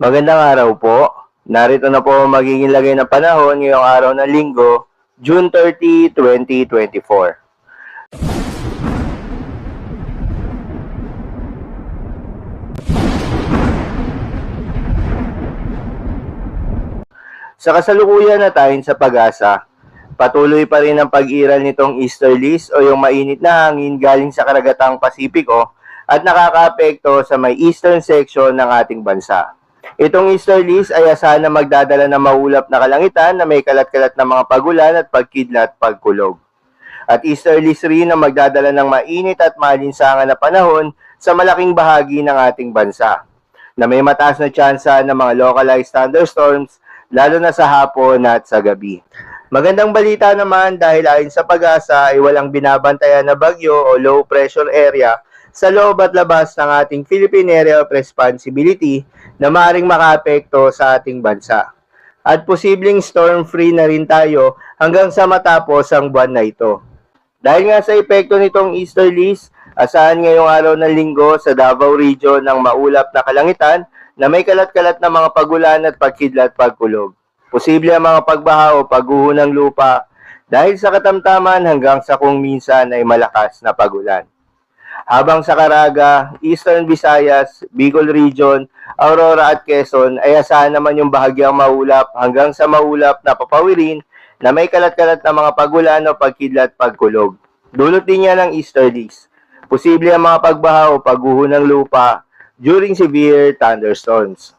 Magandang araw po. Narito na po ang magiging lagay ng panahon ngayong araw ng Linggo, June 30, 2024. Sa kasalukuyan na tayo sa pag-asa, patuloy pa rin ang pag-iral nitong easterlies o yung mainit na hangin galing sa karagatang Pasipiko at nakakaapekto sa may eastern section ng ating bansa. Itong easterlies ay asahan na magdadala ng maulap na kalangitan na may kalat-kalat na mga pagulan at pagkidlat pagkulog. At easterlies rin na magdadala ng mainit at malinsangan na panahon sa malaking bahagi ng ating bansa, na may mataas na tsansa ng mga localized thunderstorms lalo na sa hapon at sa gabi. Magandang balita naman dahil ayon sa pag-asa ay walang binabantayan na bagyo o low pressure area sa loob at labas ng ating Philippine Area of Responsibility na maaaring makaapekto sa ating bansa. At posibleng storm-free na rin tayo hanggang sa matapos ang buwan na ito. Dahil nga sa epekto nitong easterlies, asahan ngayong araw ng Linggo sa Davao Region ng maulap na kalangitan na may kalat-kalat na mga pagulan at pagkidlat pagkulog. Posible ang mga pagbaha o pagguho ng lupa dahil sa katamtaman hanggang sa kung minsan ay malakas na pagulan. Habang sa Caraga, Eastern Visayas, Bicol Region, Aurora at Quezon ay asahan naman yung bahagyang maulap hanggang sa maulap na papawirin na may kalat-kalat na mga pagulan o pagkidlat pagkulog. Dulot din niya ng easterlies. Posible ang mga pagbaha o pagguho ng lupa during severe thunderstorms.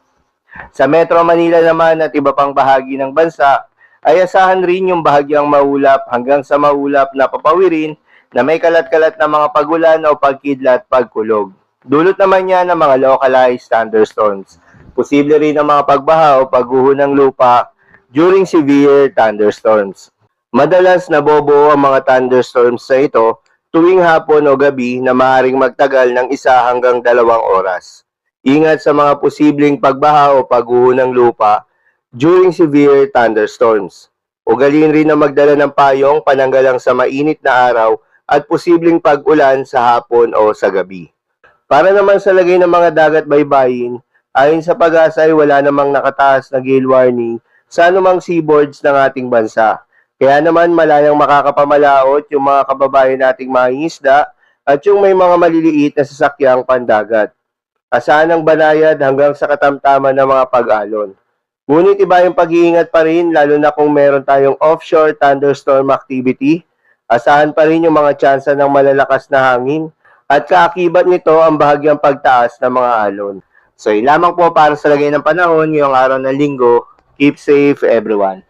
Sa Metro Manila naman at iba pang bahagi ng bansa ay asahan rin yung bahagyang maulap hanggang sa maulap na papawirin na may kalat-kalat na mga pagulan o pagkidlat pagkulog. Dulot naman niya ng mga localized thunderstorms. Posible rin ang mga pagbaha o pagguho ng lupa during severe thunderstorms. Madalas nabobuo ang mga thunderstorms sa ito tuwing hapon o gabi na maaaring magtagal ng 1 hanggang 2 oras. Ingat sa mga posibleng pagbaha o pagguho ng lupa during severe thunderstorms. Ugaliin rin na magdala ng payong pananggalang sa mainit na araw at posibleng pag-ulan sa hapon o sa gabi. Para naman sa lagay ng mga dagat baybayin, ayon sa pag-asa ay wala namang nakataas na gale warning sa anumang seaboards ng ating bansa. Kaya naman malayang makakapamalaot yung mga kababayan nating mangingisda at yung may mga maliliit na sasakyang pandagat. Asahan ng banayad hanggang sa katamtaman ng mga pag-alon. Ngunit iba yung pag-iingat pa rin lalo na kung meron tayong offshore thunderstorm activity. Asahan pa rin yung mga tsansa ng malalakas na hangin at kaakibat nito ang bahagyang pagtaas ng mga alon. So, lamang po para sa lagay ng panahon ngayong araw ng Linggo. Keep safe everyone.